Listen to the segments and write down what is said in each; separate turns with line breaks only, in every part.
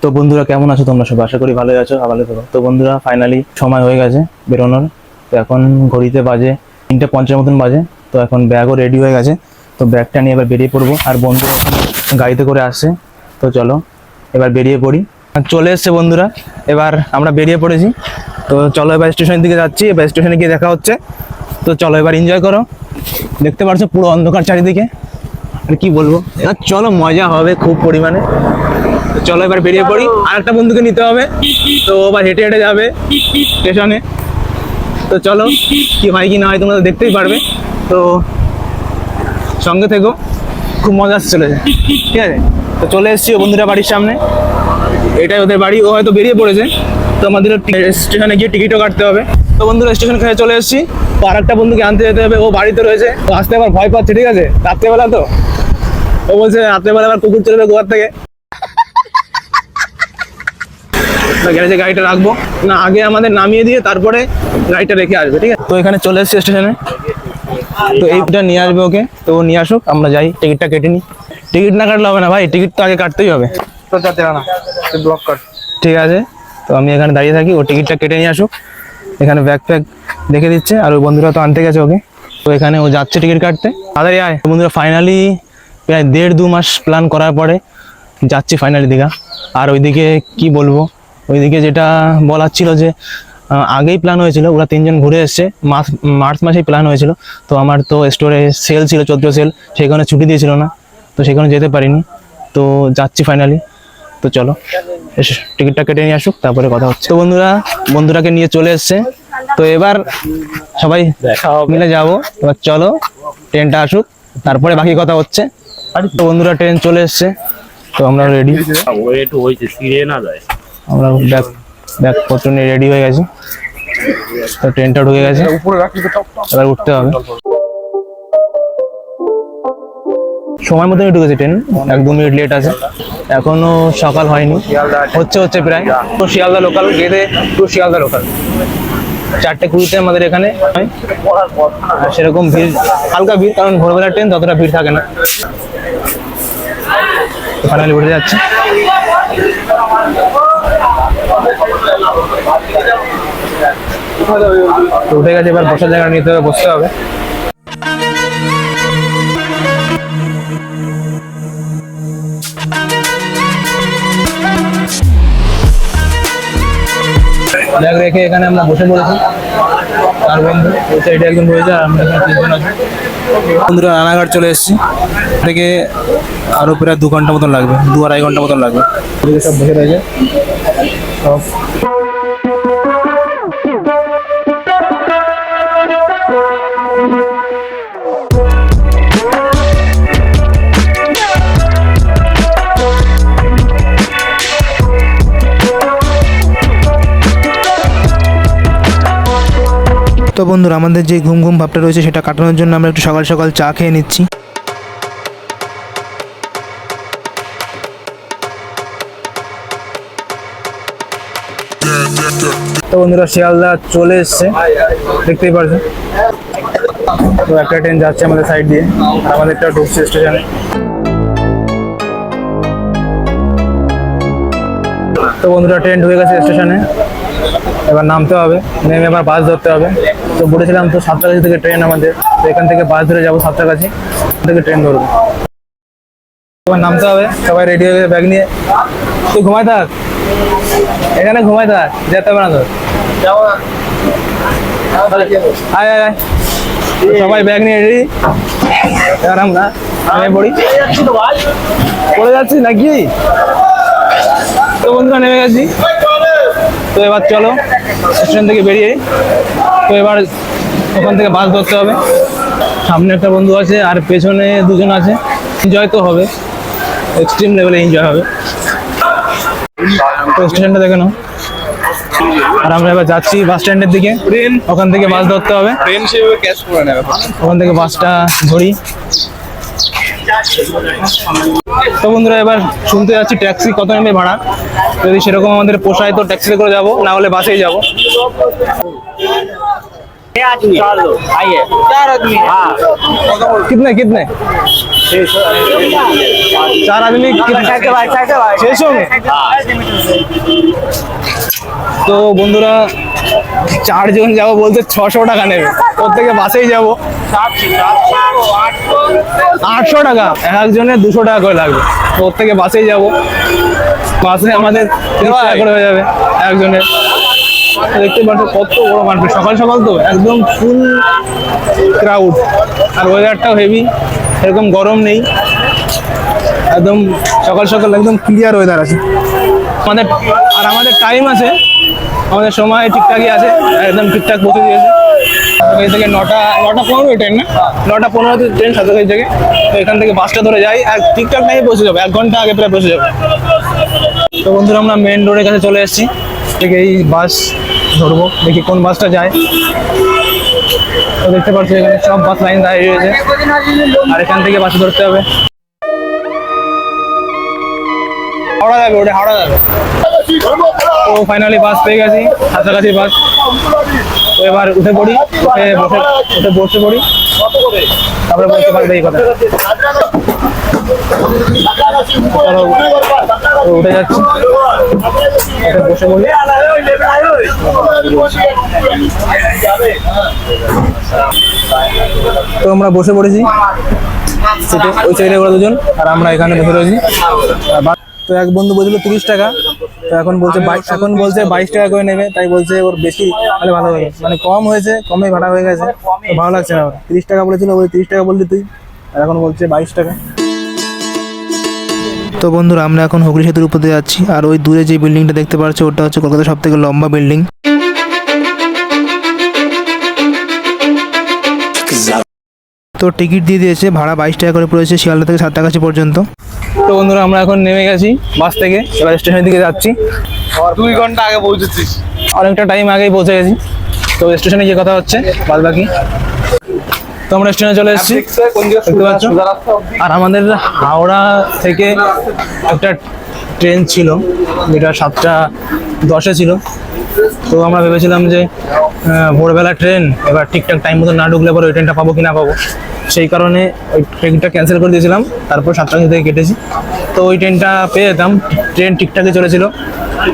তো বন্ধুরা কেমন আছো তোমরা সব? আশা করি ভালোই আছো, ভালো থাকো। তো বন্ধুরা ফাইনালি সময় হয়ে গেছে বেরোনোর। তো এখন ঘড়িতে বাজে 3:50 মতন বাজে। তো এখন ব্যাগও রেডি হয়ে গেছে। তো ব্যাগটা নিয়ে এবার বেরিয়ে পড়বো। আর বন্ধু গাড়িতে করে আসছে। তো চলো এবার বেরিয়ে পড়ি। চলে এসছে বন্ধুরা, এবার আমরা বেরিয়ে পড়েছি। তো চলো এবার স্টেশনের দিকে যাচ্ছি। এবার স্টেশনে গিয়ে দেখা হচ্ছে। তো চলো এবার এনজয় করো। দেখতে পাচ্ছ পুরো অন্ধকার চারিদিকে, আর কি বলবো। এবার চলো মজা হবে খুব পরিমাণে। চলো এবার বেরিয়ে পড়ি। আর একটা বন্ধুকে নিতে হবে, তো আবার হেঁটে হেঁটে যাবে স্টেশনে। তো চলো কি হয় কি না হয় তোমরা দেখতেই পারবে। তো সঙ্গে থেকো, খুব মজা আসছে চলেছে, ঠিক আছে। তো চলে এসেছি ও বন্ধুরা বাড়ির সামনে। এটাই ওদের বাড়ি। ও হয়তো বেরিয়ে পড়েছে। তো আমাদের স্টেশনে গিয়ে টিকিটও কাটতে হবে। তো বন্ধুরা স্টেশন খেয়ে চলে এসেছি। তো আর একটা বন্ধুকে আনতে যেতে হবে, ও বাড়িতে রয়েছে। তো আসতে আবার ভয় পাচ্ছে, ঠিক আছে, রাত্রেবেলা তো। ও বলছে রাত্রেবেলা আবার কুকুর চলবে গোয়ার থেকে। গ্যারেজে গাড়িটা রাখবো না, আগে আমাদের নামিয়ে দিয়ে তারপরে গাড়িটা রেখে আসবে, ঠিক আছে। তো এখানে চলে এসেছি স্টেশনে। তো এইটা নিয়ে আসবে ওকে। তো ও নিয়ে আসুক, আমরা যাই, টিকিটটা কেটে নিই। টিকিট না কাটলে হবে না ভাই, টিকিট তো আগে কাটতেই হবে।
তো যাতে না ব্লক কর,
ঠিক আছে। তো আমি এখানে দাঁড়িয়ে থাকি, ও টিকিটটা কেটে নিয়ে আসুক। এখানে ব্যাগ ফ্যাগ দেখে দিচ্ছে, আর ওই বন্ধুরা তো আনতে গেছে ওকে। তো এখানে ও যাচ্ছে টিকিট কাটতে। তাড়াতাড়ি আয়। বন্ধুরা ফাইনালি প্রায় 1.5-2 মাস প্ল্যান করার পরে যাচ্ছি ফাইনালি দীঘা। আর ওইদিকে কি বলবো, ওইদিকে যেটা বলার ছিল যে আগেই প্ল্যান হয়েছিল, ওরা 3জন ঘুরে এসছে। মার্চ মাসেই প্ল্যান হয়েছিল। তো আমার তো স্টোরে সেল ছিল, 14 সেল, সেখানে ছুটি দিয়েছিল না। তো সেখানে যেতে পারিনি। তো যাচ্ছি ফাইনালি। তো চলো টিকিটটা কেটে নিয়ে আসুক, তারপরে কথা হচ্ছে। তো বন্ধুরাকে নিয়ে চলে এসছে। তো এবার সবাই মিলে যাবো। এবার চলো ট্রেনটা আসুক, তারপরে বাকি কথা হচ্ছে। তো বন্ধুরা ট্রেন চলে এসছে। তো আমরা রেডি, আমরা ব্যাগপত্র নিয়ে রেডি হয়ে গেছি। তো ট্রেনটা ঢুকে গেছে, এবার উঠতে হবে। সময় মতনই ঢুকেছে ট্রেন, 1-2 মিনিট লেট আছে। এখনো সকাল হয়নি, হচ্ছে প্রায়। তো Sealdah local Gede to Sealdah local 4:20 আমাদের এখানে হয়। সেরকম ভিড়, হালকা ভিড়, কারণ ভোরবেলার ট্রেন ততটা ভিড় থাকে না। ফাইনালি উঠে যাচ্ছে। উঠে গেছে, এবার বসার জায়গা নিতে হবে, বসতে হবে। ব্যাগ রেখে এখানে আমরা বসে পড়েছি। আর বন্ধু ওই সাইডে একজন রয়েছে, আর আমরা এখানে 3জন আছি। বন্ধুরা রানাঘাট চলে এসেছি। থেকে আরো প্রায় 2 ঘন্টা মতন লাগবে, 2-2.5 ঘন্টা মতন লাগবে। সব বসে রয়েছে সব। তো বন্ধুরা আমাদের যে ঘুম ঘুম ভাবটা রয়েছে সেটা কাটানোর জন্য আমরা একটু সকাল সকাল চা খেয়ে নিচ্ছি। তো বন্ধুরা শিয়ালদা চলে এসছে, দেখতেই পারছো। তো একটা ট্রেন যাচ্ছে আমাদের সাইড দিয়ে, আমাদেরটা ঢুকছে স্টেশনে। তো বন্ধুরা ট্রেন ঢুকে গেছে স্টেশনে, এবার নামতে হবে, নেমে এবার বাস ধরতে হবে। তো বলেছিলাম তো সাতটাগাছি থেকে ট্রেন আমাদের। তো এখান থেকে বাস ধরে যাবো সাতটাগাছি, থেকে ট্রেন ধরবো। এবার নামতে হবে, সবাই রেডি হয়ে ব্যাগ নিয়ে। তুই ঘুমাই থাক, এখানে ঘুমাই থাক, যেতে হবে না তোর। আয় আয় আয়, সবাই ব্যাগ নিয়ে রেডি। এবার আমরা নেমে পড়ি। পড়ে যাচ্ছি নাকি? তো বন্ধুরা নেমে গেছি। তো এবার চলো স্টেশন থেকে বেরিয়ে। তো এবার ওখান থেকে বাস ধরতে হবে। সামনে একটা বন্ধু আছে আর পেছনে 2জন আছে। এনজয় তো হবে, এক্সট্রিম লেভেলে এনজয় হবে। তো স্টেশনটা দেখে নাও। আর আমরা এবার যাচ্ছি বাস স্ট্যান্ডের দিকে। ওখান থেকে বাস ধরতে হবে, ওখান থেকে বাসটা ধরি। তো বন্ধুরা এবার শুনতে যাচ্ছি ট্যাক্সি কত নেবে ভাড়া। যদি সেরকম আমাদের পোষায় তো ট্যাক্সিতে করে যাবো, না হলে বাসেই যাবো।
चलो आइए
4 आदमी
हाँ
कितने कितने 4 आदमी कितने 600 में তো বন্ধুরা 4 জন যাবো বলতে 600 টাকা নেবে, ওর থেকে বাসেই যাবো 800 টাকা, একজনের 200 টাকা করে লাগবে, তো ওর থেকে বাসেই যাবো। বাসে আমাদের 30 টাকা করে হয়ে যাবে একজনের। দেখতে পাচ্ছ কত বড় মার্কেট, সকাল সকাল তো একদম ফুল ক্রাউড, আর ওয়েদারটাও হেভি, এরকম গরম নেই, একদম সকাল সকাল একদম ক্লিয়ার ওয়েদার আছে আমাদের। আর আমাদের টাইম আছে, আমাদের সময় ঠিকঠাকই আছে, একদম ঠিকঠাক পৌঁছে দিয়েছে। এই থেকে 9:15 ট্রেন, না 9:15 ট্রেন সাতক্ষীরা থেকে, তো এখান থেকে বাসটা ধরে যাই আর ঠিকঠাক টাইমে পৌঁছে যাবে, 1 ঘন্টা আগে প্রায় পৌঁছে যাবে। তো বন্ধুরা আমরা মেন রোডের কাছে চলে এসেছি, থেকে এই বাস ধরবো, দেখি কোন বাসটা যায়। তো দেখতে পাচ্ছ এখানে সব বাস লাইন দাঁড়িয়ে রয়েছে, আর এখান থেকে বাস ধরতে হবে। হাওড়া যাবে, ওটা হাওড়া যাবে। তো ফাইনালি বাস পেয়ে গেছি, কাছাকাছি বাস। তো এবার উঠে পড়ি, উঠে বসে পড়ি, তারপরে বলতে পারবে এই কথা। তো উঠে যাচ্ছি, উঠে বসে পড়ি। তো আমরা বসে পড়েছি সিটে, ওই সাইডে ওরা দুজন, আর আমরা এখানে বসে রয়েছি। তো এক বন্ধু বলছিল 30 টাকা, তো এখন বলছে 22 টাকা করে নেবে, তাই বলছে ওর বেশি তাহলে ভালো হবে, মানে কম হয়েছে, কমে ভাড়া হয়ে গেছে, তো ভালো লাগছে না। 30 টাকা বলেছিল, ওই 30 টাকা বললি তুই, আর এখন বলছে 22 টাকা।
তো বন্ধুরা আমরা এখন হুগলি সেতুর উপর দিয়ে যাচ্ছি, আর ওই দূরে যে বিল্ডিংটা দেখতে পাচ্ছ ওটা হচ্ছে কলকাতার সব থেকে লম্বা বিল্ডিং। তো টিকিট দিয়ে দিয়েছে, ভাড়া 22 টাকা করে পড়েছে শিয়ালদা থেকে সাতটাগাছি পর্যন্ত।
তো বন্ধুরা আমরা এখন নেমে গেছি বাস থেকে, এবার স্টেশনের দিকে যাচ্ছি।
2 ঘন্টা আগে পৌঁছেছিস।
অনেকটা টাইম আগেই পৌঁছে গেছি, তো স্টেশনে গিয়ে কথা হচ্ছে বাদ বাকি। তো আমরা স্টেশনে চলে এসেছি, দেখতে পাচ্ছ। আর আমাদের হাওড়া থেকে একটা ট্রেন ছিল, যেটা 7:10 ছিল। তো আমরা ভেবেছিলাম যে ভোরবেলা ট্রেন, এবার ঠিকঠাক টাইম মতো না ঢুকলে পরে ওই ট্রেনটা পাবো কি না পাবো, সেই কারণে ওই ট্রেনটা ক্যান্সেল করে দিয়েছিলাম। তারপর 7টা থেকে কেটেছি, তো ওই ট্রেনটা পেয়ে যেতাম, ট্রেন ঠিকঠাকই চলেছিল।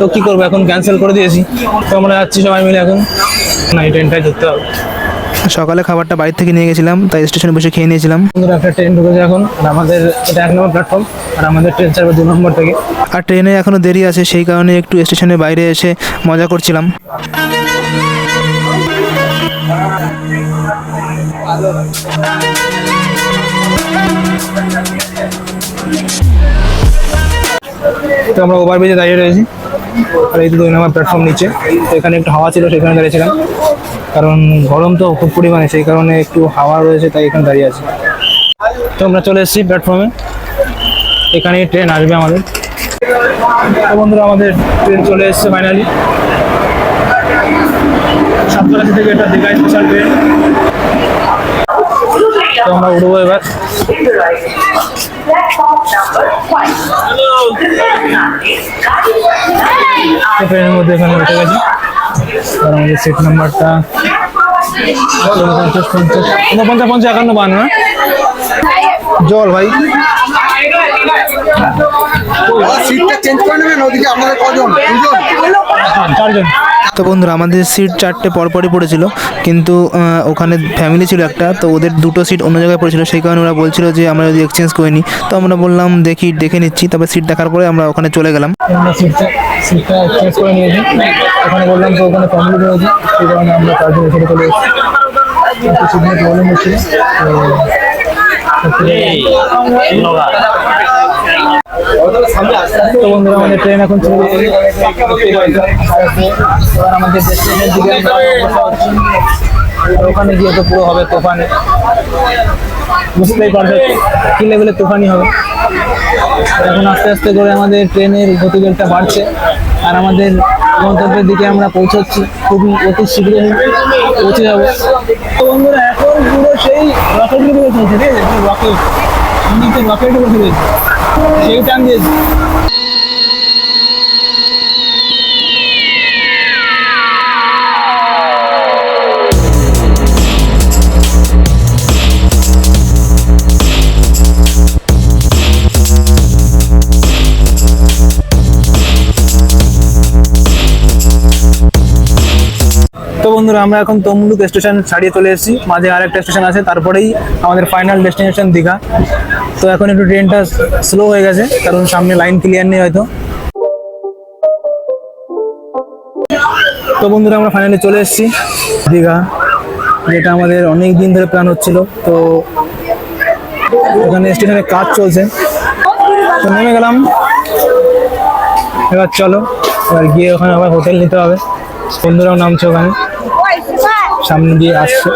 তো কী করবো, এখন ক্যান্সেল করে দিয়েছি। তো আমরা যাচ্ছি সবাই মিলে এখন, না এই ট্রেনটাই ধরতে হবে।
সকালে খাবারটা বাড়ি থেকে নিয়ে গেছিলাম, তাই স্টেশনে বসে খেয়ে নিয়েছিলাম।
বন্ধুরা একটা ট্রেন ঢুকেছে এখন, আর আমাদের এটা 1 নম্বর প্ল্যাটফর্ম, আর আমাদের ট্রেন ছাড়বে 2 নম্বর থেকে।
আর ট্রেনে এখনও দেরি আছে, সেই কারণে একটু স্টেশনের বাইরে এসে মজা করছিলাম।
তো আমরা ওভারব্রিজে দাঁড়িয়ে রয়েছি, আর এই 2 নম্বর প্ল্যাটফর্ম নিচে। তো এখানে একটু হাওয়া ছিল, সেখানে দাঁড়িয়েছিলাম, কারণ গরম তো খুব পরিমাণে, সেই কারণে একটু হাওয়া রয়েছে, তাই এখানে দাঁড়িয়ে আছি। তো আমরা চলে এসেছি প্ল্যাটফর্মে, এখানেই ট্রেন আসবে আমাদের। তো বন্ধুরা আমাদের ট্রেন চলে এসেছে ফাইনালি, সাতক্ষীরা থেকে এটা দীঘা স্পেশাল ট্রেন। তো আমরা উঠবো এবার। ট্রেনের মধ্যে এখানে উঠে গেছি, আর আমাদের সিট নাম্বারটা 49, 50, 51, 52 না। জল ভাই,
সিটটা চেঞ্জ করে নেবেন, ওদিকে আপনাদের কজন?
4 জন।
তো বন্ধুরা আমাদের সিট 4টে পরপরই পড়েছিল, কিন্তু ওখানে ফ্যামিলি ছিল একটা, তো ওদের 2টো সিট অন্য জায়গায় পড়েছিল, সেই কারণে ওরা বলছিল যে আমরা যদি এক্সচেঞ্জ করে নিই। তো আমরা বললাম দেখে নিচ্ছি, তারপর সিট দেখার পরে আমরা ওখানে চলে গেলাম।
আমরা সিটটা চেঞ্জ করে নিয়েছি, ওখানে বললাম তো ওখানে ফ্যামিলি রয়েছে, সেই কারণে আমরা 4 জন এখানে চলে এসেছি। একটু সিগন্যাল প্রবলেম হচ্ছিল, তো বন্ধুরা আমাদের ট্রেন এখন চলে গেছে, এবার আমাদের ডেস্টিনেশনের দিকে আমরা অগ্রসর হচ্ছি। আর ওখানে গিয়ে তো পুরো হবে তুফানে, বুঝতেই পারবে কি লেভেলের তুফানি হবে। এখন আস্তে আস্তে করে আমাদের ট্রেনের গতিবেগটা বাড়ছে, আর আমাদের গন্তব্যের দিকে আমরা পৌঁছাচ্ছি, খুবই অতি শীঘ্রই পৌঁছে যাবো। তো বন্ধুরা এখন পুরো সেই রকেট দিকে চলছে, ঠিক আছে, রকেট, আমি তো রকেট বসে রয়েছি, সেই টান দিয়েছি। বন্ধুরা আমরা এখন তমলুক স্টেশন ছাড়িয়ে চলে এসেছি, মাঝে আরেকটা স্টেশন আছে, তারপরেই আমাদের ফাইনাল ডেস্টিনেশন দীঘা। তো এখন একটু ট্রেনটা স্লো হয়ে গেছে কারণ সামনে লাইন ক্লিয়ার নেই হয়তো। তো বন্ধুরা আমরা ফাইনালি চলে এসেছি দীঘা, যেটা আমাদের অনেক দিন ধরে প্ল্যান হচ্ছিল। তো ওখানে স্টেশনে কাজ চলছে, তো নেমে গেলাম। এবার চলো এবার গিয়ে ওখানে আবার হোটেল নিতে হবে। বন্ধুরাও নামছে ওখানে, সামনে দিয়ে আসছে।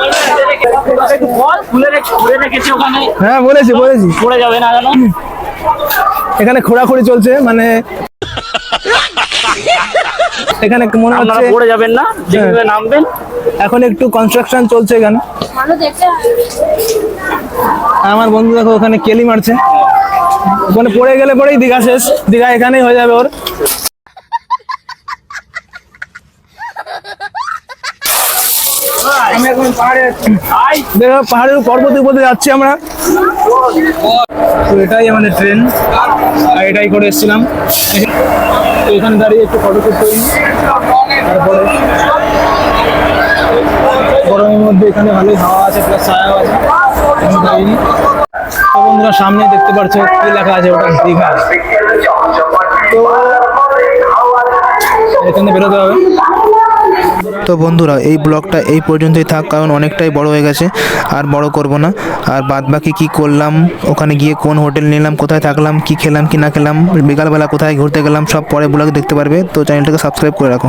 হ্যাঁ বলেছি
পড়ে যাবে না কেন?
এখানে খোঁড়াখুড়ি চলছে, মানে এখানে মনে
আপনারা
হচ্ছে
পড়ে যাবেন না, যেভাবে নামবেন।
এখন একটু কনস্ট্রাকশন চলছে এখানে। আমার বন্ধু দেখো ওখানে কেলি মারছে, ওখানে পড়ে গেলে পরেই দীঘা শেষ, দীঘা এখানেই হয়ে যাবে ওর। আমি এখন পাহাড়ে যাচ্ছি, দেখো পাহাড়ের পর্বতের উপরে যাচ্ছি আমরা। তো এটাই আমাদের ট্রেন, আর এটাই করে এসেছিলাম। তো এখানে দাঁড়িয়ে একটু ফটো শুট করি, তারপরে গরমের মধ্যে এখানে ভালোই হাওয়া আছে, প্লাস ছায়াও আছে। তো বন্ধুরা সামনে দেখতে পাচ্ছ কি লেখা আছে, ওটা দীঘা। তো এখানে বেরোতে হবে।
তো বন্ধুরা এই ব্লগটা এই পর্যন্তই থাক, কারণ অনেকটাই বড় হয়ে গেছে, আর বড় করব না। আর বাদ বাকি কী করলাম, ওখানে গিয়ে কোন হোটেল নিলাম, কোথায় থাকলাম, কি খেলাম কি না খেলাম, বিকালবেলা কোথায় ঘুরতে গেলাম, সব পরে ব্লগ দেখতে পারবে। তো চ্যানেলটাকে সাবস্ক্রাইব করে রাখো।